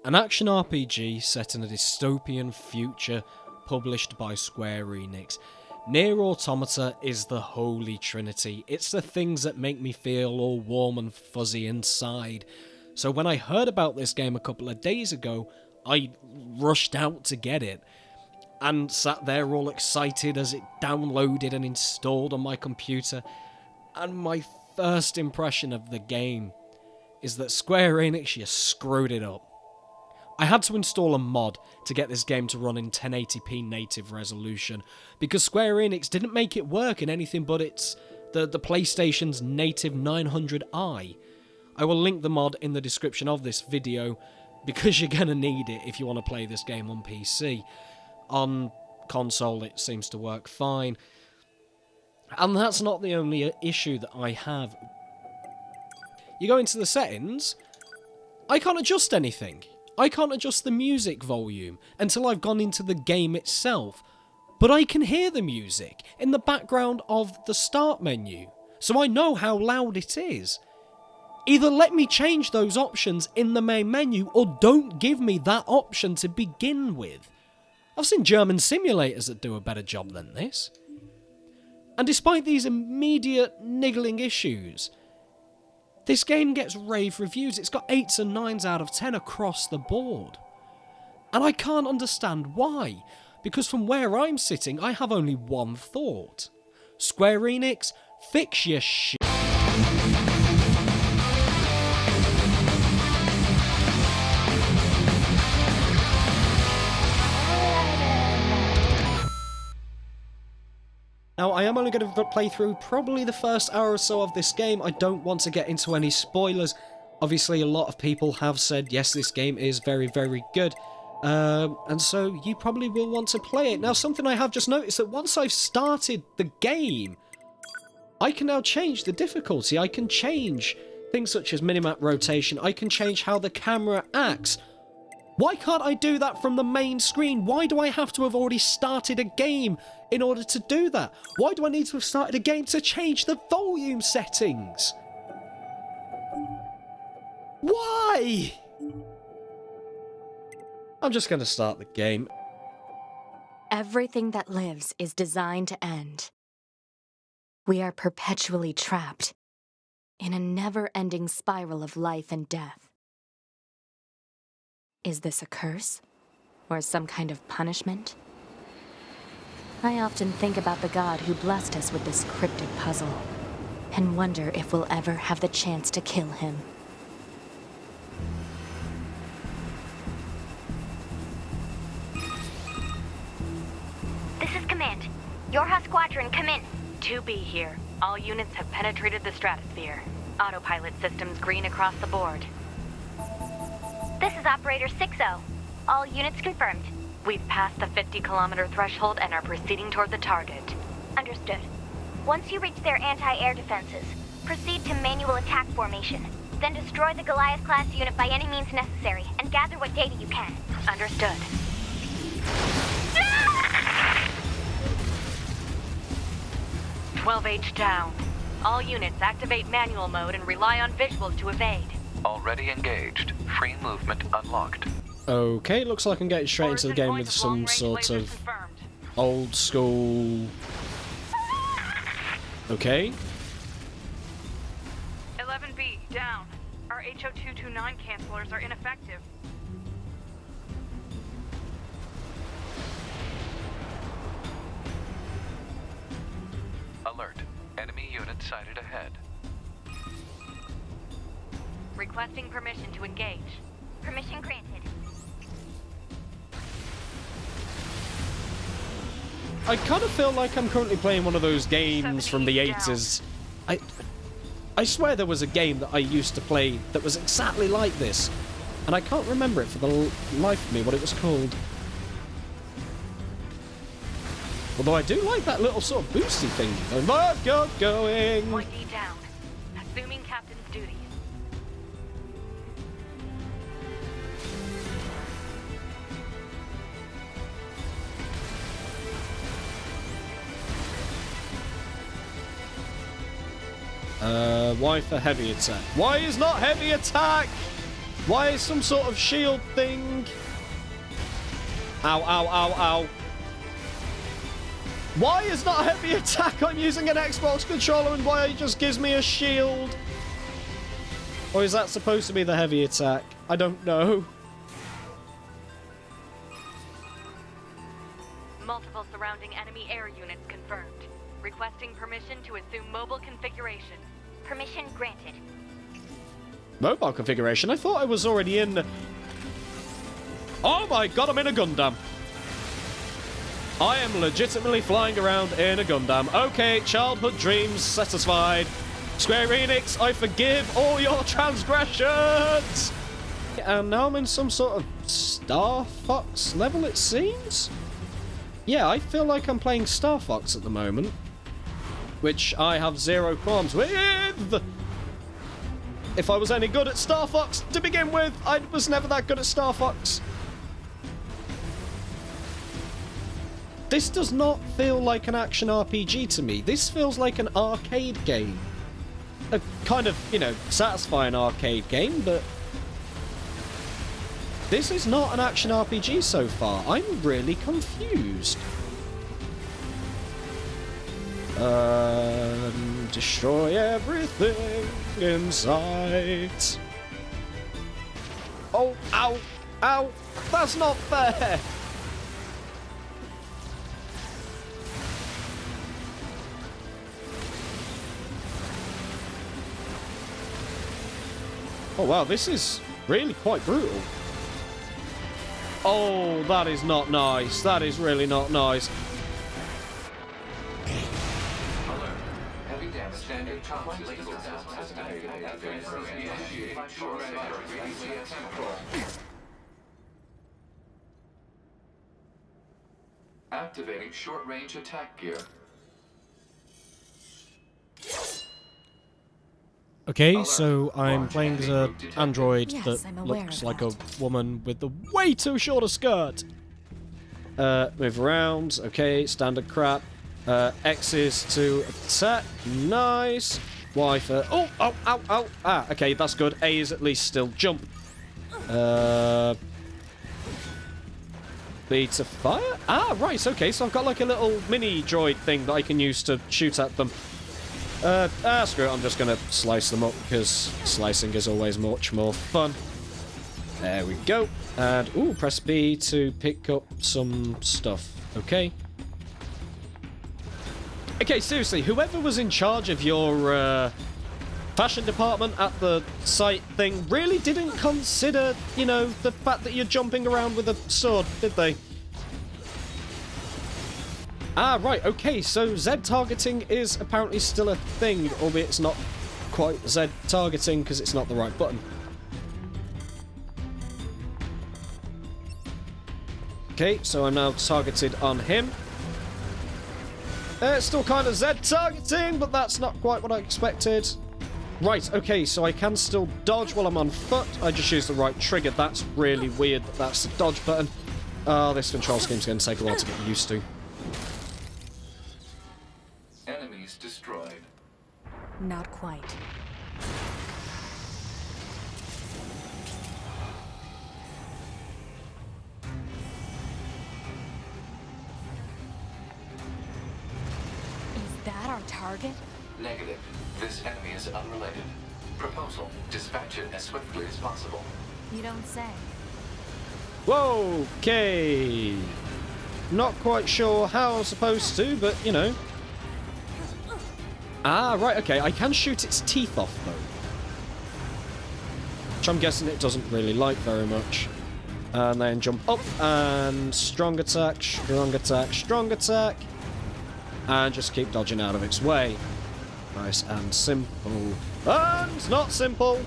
An action RPG set in a dystopian future published by Square Enix. Nier Automata is the holy trinity. It's the things that make me feel all warm and fuzzy inside. So when I heard about this game a couple of days ago, I rushed out to get it, and sat there all excited as it downloaded and installed on my computer. And my first impression of the game is that Square Enix just screwed it up. I had to install a mod to get this game to run in 1080p native resolution, because Square Enix didn't make it work in anything but the PlayStation's native 900i. I will link the mod in the description of this video, because you're gonna need it if you want to play this game on PC. On console it seems to work fine. And that's not the only issue that I have. You go into the settings, I can't adjust anything. I can't adjust the music volume until I've gone into the game itself, but I can hear the music in the background of the start menu, so I know how loud it is. Either let me change those options in the main menu, or don't give me that option to begin with. I've seen German simulators that do a better job than this. And despite these immediate niggling issues, this game gets rave reviews. It's got 8s and 9s out of 10 across the board. And I can't understand why, because from where I'm sitting, I have only one thought. Square Enix, fix your shit. Now, I am only going to play through probably the first hour or so of this game. I don't want to get into any spoilers. Obviously, a lot of people have said, yes, this game is very, very good. And so you probably will want to play it. Now, something I have just noticed, that once I've started the game, I can now change the difficulty. I can change things such as minimap rotation. I can change how the camera acts. Why can't I do that from the main screen? Why do I have to have already started a game in order to do that? Why do I need to have started a game to change the volume settings? Why? I'm just going to start the game. Everything that lives is designed to end. We are perpetually trapped in a never-ending spiral of life and death. Is this a curse? Or some kind of punishment? I often think about the god who blessed us with this cryptic puzzle, and wonder if we'll ever have the chance to kill him. This is Command. Yorha Squadron, come in. 2B here. All units have penetrated the stratosphere. Autopilot systems green across the board. This is Operator 6-0. All units confirmed. We've passed the 50-kilometer threshold and are proceeding toward the target. Understood. Once you reach their anti-air defenses, proceed to manual attack formation. Then destroy the Goliath-class unit by any means necessary, and gather what data you can. Understood. 12H down. All units activate manual mode and rely on visuals to evade. Already engaged. Free movement unlocked. Okay, looks like I'm getting straight into the game with some sort of old school... Okay. 11B, down. Our HO229 cancelers are ineffective. Alert. Enemy unit sighted ahead. Requesting permission to engage. Permission granted. I kind of feel like I'm currently playing one of those games from the 80s. I swear there was a game that I used to play that was exactly like this, and I can't remember it for the life of me what it was called. Although I do like that little sort of boosty thing. I've got going! Point D down. Assuming captain's duties. Why for heavy attack? Why is not heavy attack? Why is some sort of shield thing? Ow, ow, ow, ow. Why is not a heavy attack? I'm using an Xbox controller and why it just gives me a shield? Or is that supposed to be the heavy attack? I don't know. Multiple surrounding enemy air units confirmed. Requesting permission to assume mobile configuration. Permission granted. Mobile configuration? I thought I was already in... Oh my god, I'm in a Gundam. I am legitimately flying around in a Gundam. Okay, childhood dreams satisfied. Square Enix, I forgive all your transgressions! And now I'm in some sort of Star Fox level, it seems? Yeah, I feel like I'm playing Star Fox at the moment. Which I have zero qualms with! If I was any good at Star Fox to begin with, I was never that good at Star Fox. This does not feel like an action RPG to me. This feels like an arcade game. A kind of, you know, satisfying arcade game, but... This is not an action RPG so far. I'm really confused. Destroy everything in sight. Oh, ow, ow. That's not fair. Oh wow, this is really quite brutal. Oh, that is not nice. That is really not nice. Alert. Heavy damage. Standard combat lethal test activating short-range attack gear. Okay, so I'm playing as an android Yes, that I'm aware looks of like that. a woman with the way too short a skirt. Move around. Okay, standard crap. X is to attack. Nice. Y for... Oh, oh, ow, ow. Ah, okay, that's good. A is at least still jump. B to fire? Ah, right, okay, so I've got like a little mini droid thing that I can use to shoot at them. Screw it, I'm just gonna slice them up, because slicing is always much more fun. There we go. And, ooh, press B to pick up some stuff. Okay. Okay, seriously, whoever was in charge of your, fashion department at the site thing really didn't consider, you know, the fact that you're jumping around with a sword, did they? Ah, right, okay, so Z targeting is apparently still a thing, albeit it's not quite Z targeting because it's not the right button. Okay, so I'm now targeted on him. It's still kind of Z targeting, but that's not quite what I expected. Right, okay, so I can still dodge while I'm on foot. I just used the right trigger. That's really weird that that's the dodge button. Oh, this control scheme's going to take a while to get used to. Enemies destroyed. Not quite. Is that our target? Negative. This enemy is unrelated. Proposal. Dispatch it as swiftly as possible. You don't say. Whoa, okay. Not quite sure how I'm supposed to, but, you know. Ah, right, okay. I can shoot its teeth off, though. Which I'm guessing it doesn't really like very much. And then jump up, and strong attack, strong attack, strong attack. And just keep dodging out of its way. Nice and simple. And not simple.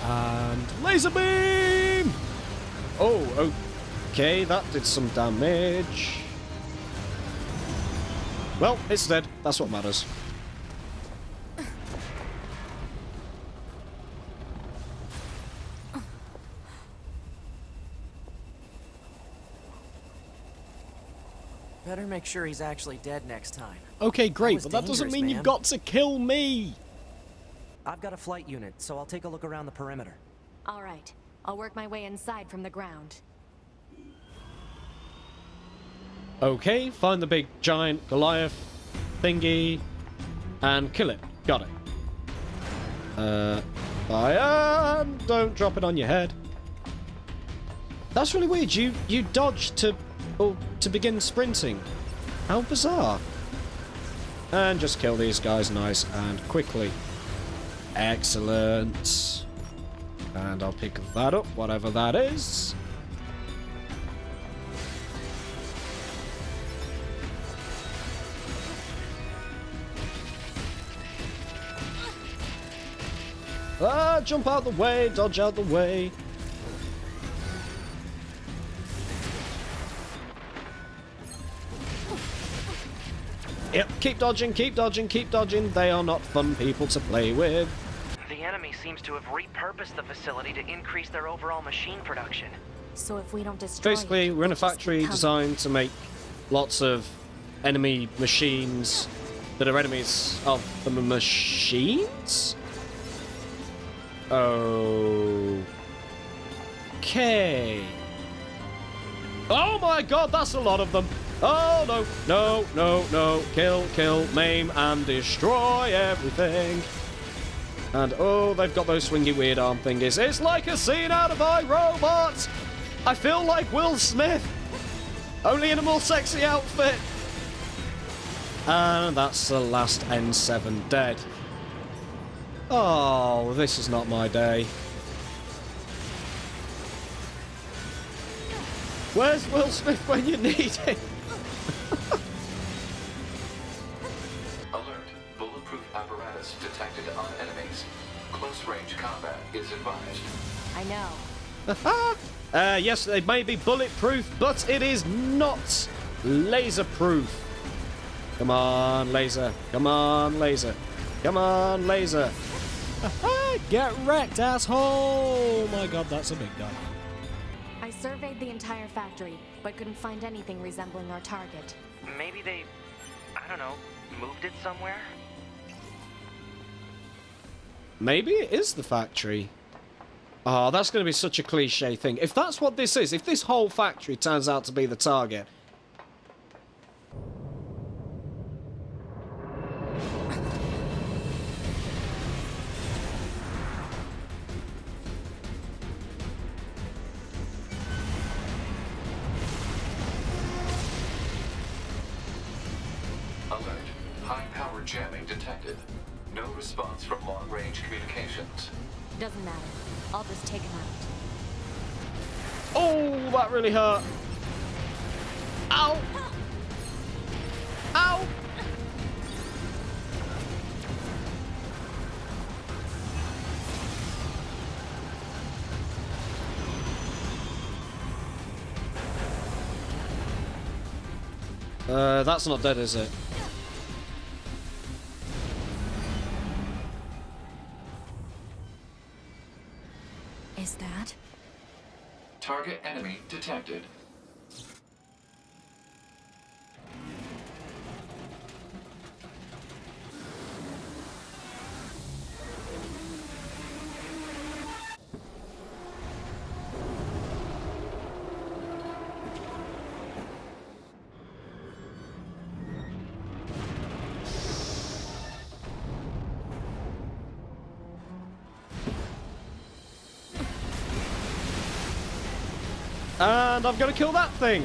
And laser beam! Oh, okay, that did some damage. Well, it's dead. That's what matters. Better make sure he's actually dead next time. Okay, great, was but that doesn't dangerous, mean man. you've got to kill me. I've got a flight unit, so I'll take a look around the perimeter. All right. I'll work my way inside from the ground. Okay, find the big giant Goliath thingy and kill it. Got it. Fire! Don't drop it on your head. That's really weird. You dodged to begin sprinting. How bizarre. And just kill these guys nice and quickly. Excellent. And I'll pick that up, whatever that is. Ah, jump out the way, dodge out the way. Yep, keep dodging, keep dodging, keep dodging. They are not fun people to play with. The enemy seems to have repurposed the facility to increase their overall machine production. So if we don't destroy Basically, it, we're in a it'll just factory become- designed to make lots of enemy machines that are enemies of the machines? Okay. Oh my god, that's a lot of them. Oh no, no, no, no. Kill, kill, maim, and destroy everything. And oh, they've got those swingy weird arm thingies. It's like a scene out of iRobot! I feel like Will Smith, only in a more sexy outfit. And that's the last N7 dead. Oh, this is not my day. Where's Will Smith when you need him? Alert. Bulletproof apparatus detected on enemies. Close range combat is advised. I know. Yes, it may be bulletproof, but it is not laserproof. Come on, laser. Come on, laser. Come on, laser. Get wrecked, asshole! Oh my god, that's a big guy. I surveyed the entire factory, but couldn't find anything resembling our target. Maybe they, I don't know, moved it somewhere? Maybe it is the factory. Oh, that's going to be such a cliche thing. If that's what this is, if this whole factory turns out to be the target... Alert. High-power jamming detected. No response from long-range communications. Doesn't matter. I'll just take him out. Oh, that really hurt. Ow! Ow! That's not dead, is it? Is that? Target enemy detected. And I've got to kill that thing.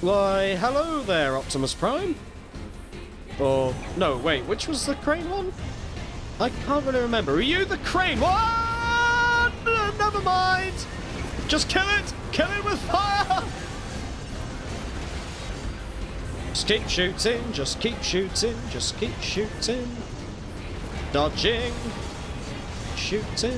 Why, hello there, Optimus Prime. Or, no, wait, which was the crane one? I can't really remember. Are you the crane? What? Never mind. Just kill it. Kill it with fire. Just keep shooting. Just keep shooting. Just keep shooting. Dodging. Shooting.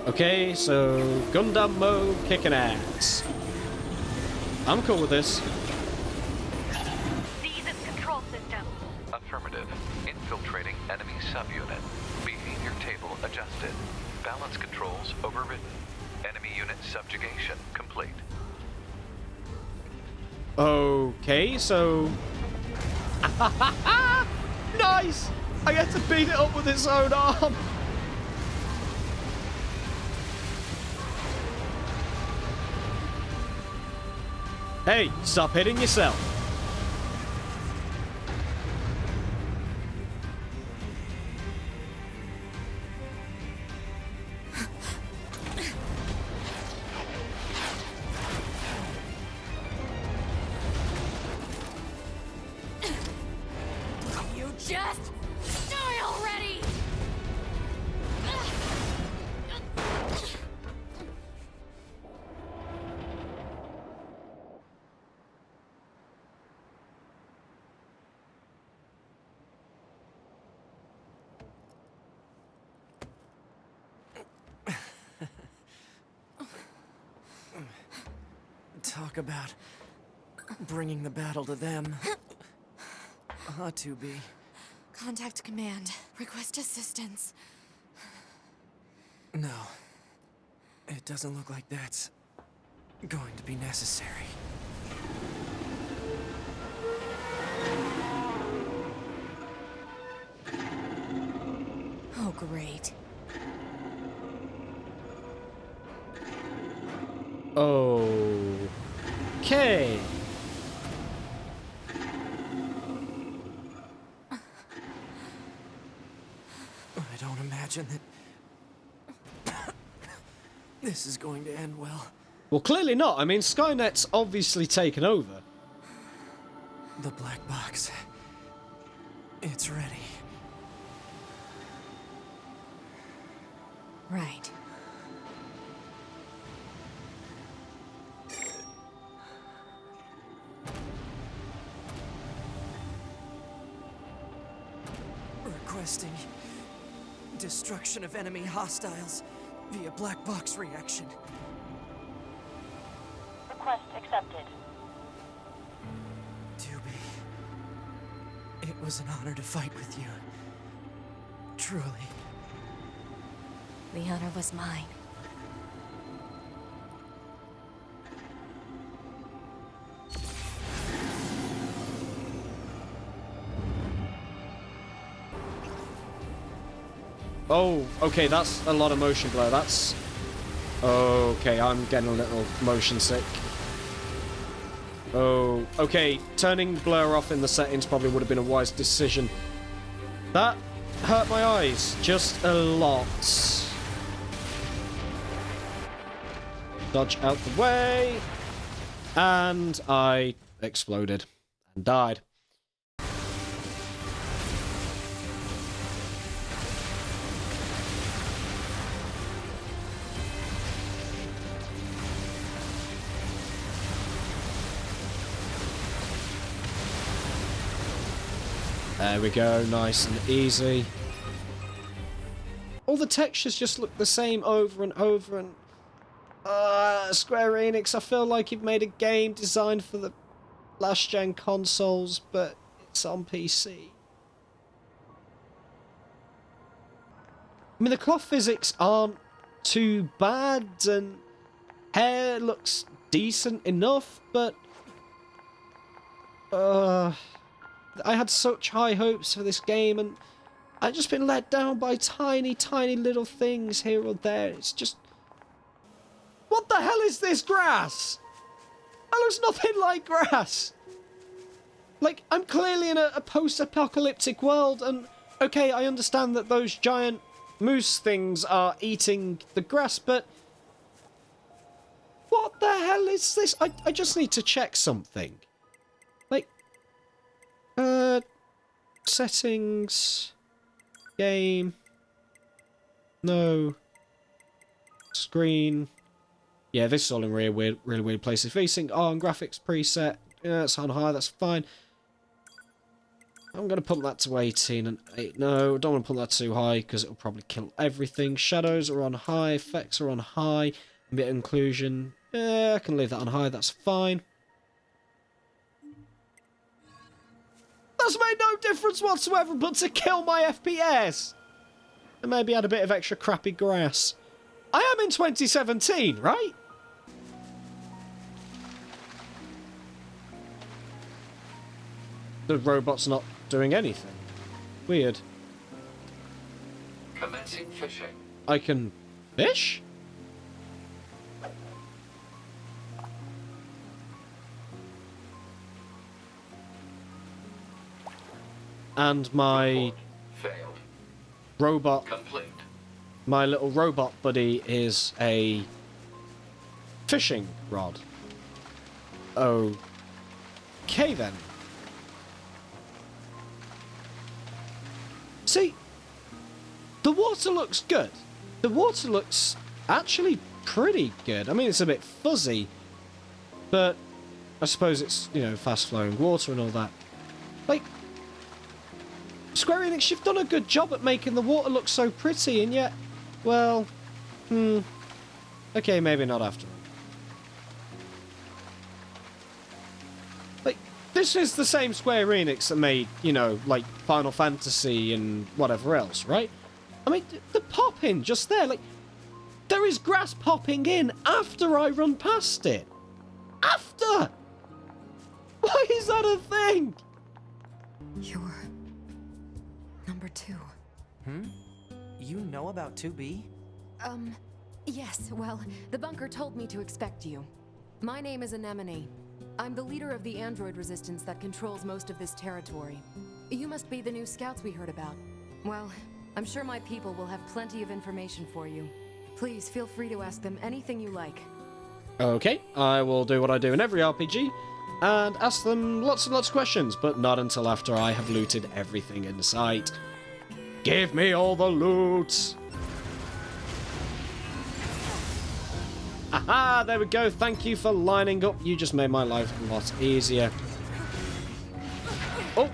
Okay, so Gundam mode, kicking ass. I'm cool with this. Seize its control system. Affirmative. Infiltrating enemy subunit. Behavior table adjusted. Balance controls overridden. Enemy unit subjugation complete. Okay, so... Nice! I get to beat it up with its own arm. Hey, stop hitting yourself. You just die already! Talk about bringing the battle to them. Ought to be. Contact command. Request assistance. No. It doesn't look like that's going to be necessary. Oh, great. Okay. I don't imagine that this is going to end well. Well, clearly not. I mean, Skynet's obviously taken over. The black box. It's ready. Right. Requesting destruction of enemy hostiles via black box reaction. Request accepted. Doobie, it was an honor to fight with you. Truly. The honor was mine. Oh, okay, that's a lot of motion blur. That's... Okay, I'm getting a little motion sick. Oh, okay, turning blur off in the settings probably would have been a wise decision. That hurt my eyes just a lot. Dodge out the way. And I exploded and died. There we go, nice and easy. All the textures just look the same over and over, and Square Enix, I feel like you've made a game designed for the last-gen consoles, but it's on PC. I mean, the cloth physics aren't too bad, and hair looks decent enough, but... I had such high hopes for this game, and I've just been let down by tiny, tiny little things here or there. It's just... What the hell is this grass? That looks nothing like grass. Like, I'm clearly in a post-apocalyptic world, and okay, I understand that those giant moose things are eating the grass, but... What the hell is this? I just need to check something. Like... Settings... Game... No... Screen... Yeah, this is all in really weird places. VSync on, graphics preset. Yeah, it's on high, that's fine. I'm going to put that to 18 and 8. No, don't want to put that too high because it'll probably kill everything. Shadows are on high, effects are on high. Bit of inclusion. Yeah, I can leave that on high, that's fine. That's made no difference whatsoever but to kill my FPS. And maybe add a bit of extra crappy grass. I am in 2017, right? The robot's not doing anything. weird. Commencing fishing. I can fish? And my Report. Failed. robot, Complete. my little robot buddy is a fishing rod. Okay then. See, the water looks good. The water looks actually pretty good. I mean, it's a bit fuzzy, but I suppose it's, you know, fast-flowing water and all that. Like, Square Enix, you've done a good job at making the water look so pretty, and yet, well, okay, maybe not after all. Like, this is the same Square Enix that made, you know, like, Final Fantasy and whatever else, right? I mean, the pop-in just there, like, there is grass popping in after I run past it. After! Why is that a thing? You're... number 2. You know about 2B? Yes, well, the bunker told me to expect you. My name is Anemone. I'm the leader of the android resistance that controls most of this territory. You must be the new scouts we heard about. Well, I'm sure my people will have plenty of information for you. Please feel free to ask them anything you like. Okay, I will do what I do in every RPG, and ask them lots and lots of questions, but not until after I have looted everything in sight. Give me all the loot! Aha, there we go, thank you for lining up, you just made my life a lot easier. Oh!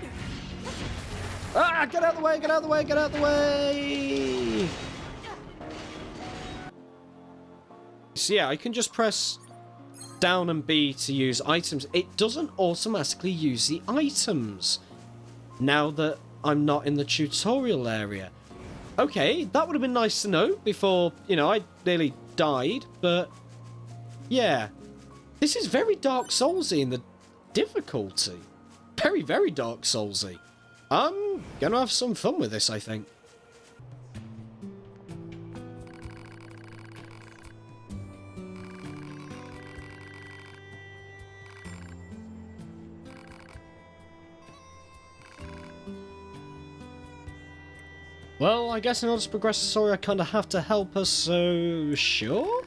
Ah, get out of the way, get out of the way, get out of the way! So yeah, I can just press down and B to use items. It doesn't automatically use the items now that I'm not in the tutorial area. Okay, that would have been nice to know before, you know, I nearly died, but yeah. This is very Dark Soulsy in the difficulty. Very, very Dark Soulsy. I'm gonna have some fun with this, I think. Well, I guess in order to progress the story, I kind of have to help us, so sure?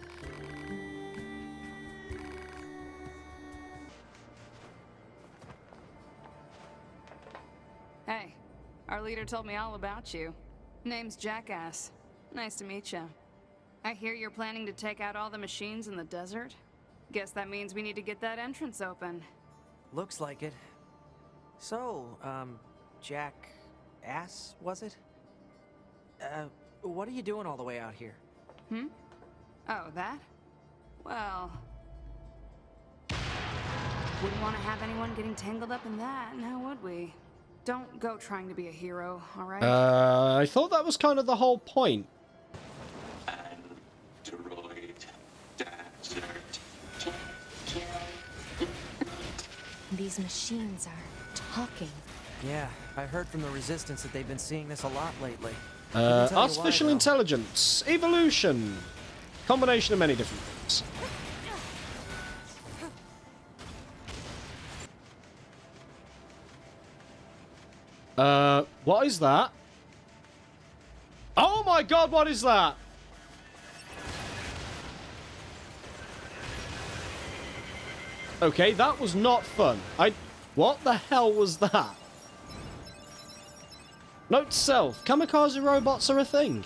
Hey, our leader told me all about you. Name's Jackass. Nice to meet you. I hear you're planning to take out all the machines in the desert? Guess that means we need to get that entrance open. Looks like it. So, Jackass, was it? What are you doing all the way out here? Oh, that? Well... wouldn't want to have anyone getting tangled up in that, now would we? Don't go trying to be a hero, alright? I thought that was kind of the whole point. Android desert. These machines are talking. Yeah, I heard from the Resistance that they've been seeing this a lot lately. Couldn't tell you Artificial why, though. intelligence, evolution, combination of many different things. What is that? Oh my god, what is that? Okay, that was not fun. What the hell was that? Note to self, kamikaze robots are a thing.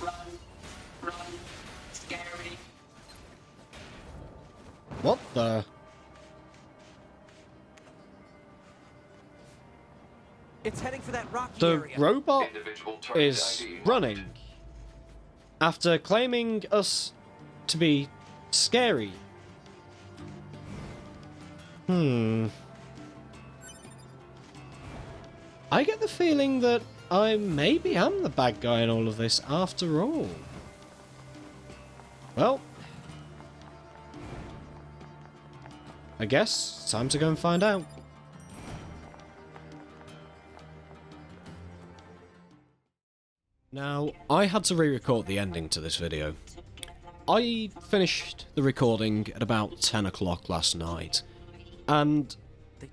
Run, scary. What the? It's heading for that rocky The area. robot Individual target is ID running marked. after claiming us to be scary. I get the feeling that I am the bad guy in all of this after all. Well, I guess time to go and find out. Now, I had to re-record the ending to this video. I finished the recording at about 10 o'clock last night, and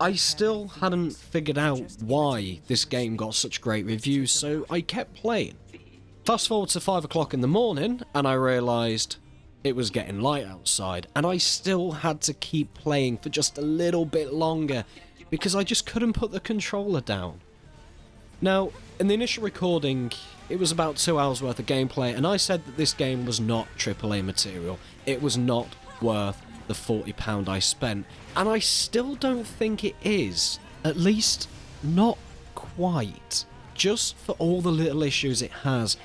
I still hadn't figured out why this game got such great reviews, so I kept playing. Fast forward to 5 o'clock in the morning, and I realised it was getting light outside, and I still had to keep playing for just a little bit longer, because I just couldn't put the controller down. Now, in the initial recording, it was about 2 hours worth of gameplay, and I said that this game was not AAA material. It was not worth the £40 I spent, and I still don't think it is. At least, not quite. Just for all the little issues it has.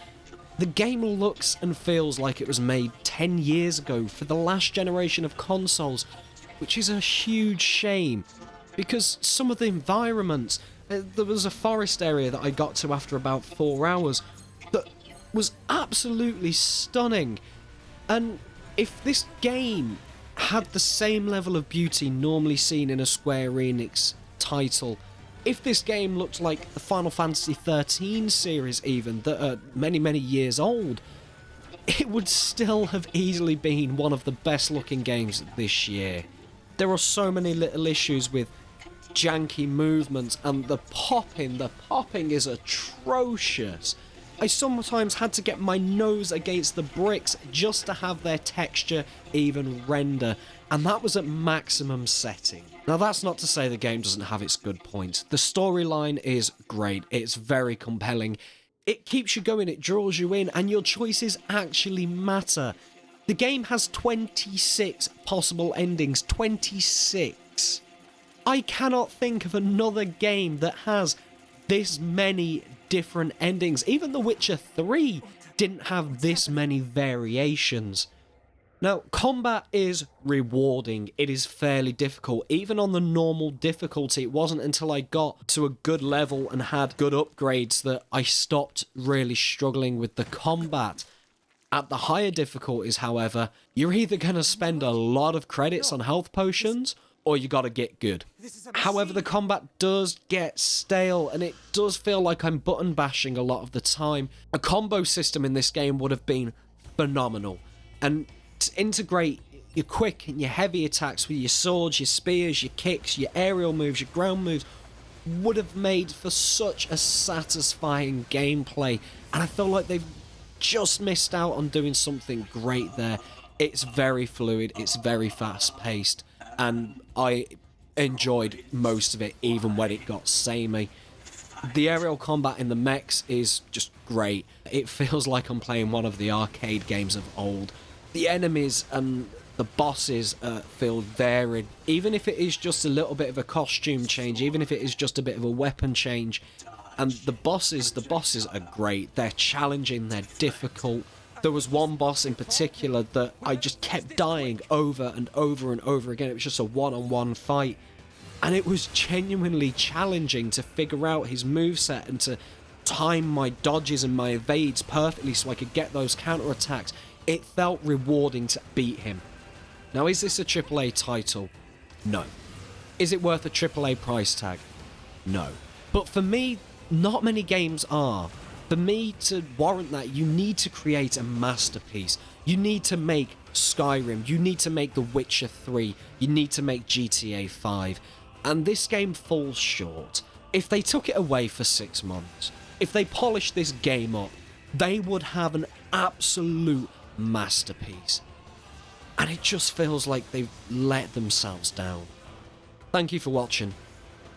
The game looks and feels like it was made 10 years ago for the last generation of consoles, which is a huge shame, because some of the environments, there was a forest area that I got to after about 4 hours that was absolutely stunning, and if this game had the same level of beauty normally seen in a Square Enix title, if this game looked like the Final Fantasy XIII series even, that are many years old, it would still have easily been one of the best looking games this year. There are so many little issues with janky movements, and the popping is atrocious. I sometimes had to get my nose against the bricks just to have their texture even render, and that was at maximum setting. Now that's not to say the game doesn't have its good points. The storyline is great, it's very compelling, it keeps you going, it draws you in, and your choices actually matter. The game has 26 possible endings, 26. I cannot think of another game that has this many different endings. Even The Witcher 3 didn't have this many variations. Now, combat is rewarding. It is fairly difficult. Even on the normal difficulty, it wasn't until I got to a good level and had good upgrades that I stopped really struggling with the combat. At the higher difficulties, however, you're either going to spend a lot of credits on health potions, or you gotta get good. However, the combat does get stale, and it does feel like I'm button bashing a lot of the time. A combo system in this game would have been phenomenal, and to integrate your quick and your heavy attacks with your swords, your spears, your kicks, your aerial moves, your ground moves, would have made for such a satisfying gameplay, and I feel like they've just missed out on doing something great there. It's very fluid, it's very fast paced, and I enjoyed most of it, even when it got samey. The aerial combat in the mechs is just great. It feels like I'm playing one of the arcade games of old. The enemies and the bosses feel varied, even if it is just a little bit of a costume change, even if it is just a bit of a weapon change. And the bosses are great. They're challenging, they're difficult. There was one boss in particular that I just kept dying over and over and over again. It was just a one-on-one fight, and it was genuinely challenging to figure out his moveset and to time my dodges and my evades perfectly so I could get those counterattacks. It felt rewarding to beat him. Now, is this a AAA title? No. Is it worth a AAA price tag? No. But for me, not many games are. For me to warrant that, you need to create a masterpiece. You need to make Skyrim, you need to make The Witcher 3, you need to make GTA 5, and this game falls short. If they took it away for 6 months, if they polished this game up, they would have an absolute masterpiece. And it just feels like they've let themselves down. Thank you for watching.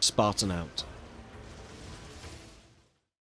Spartan out.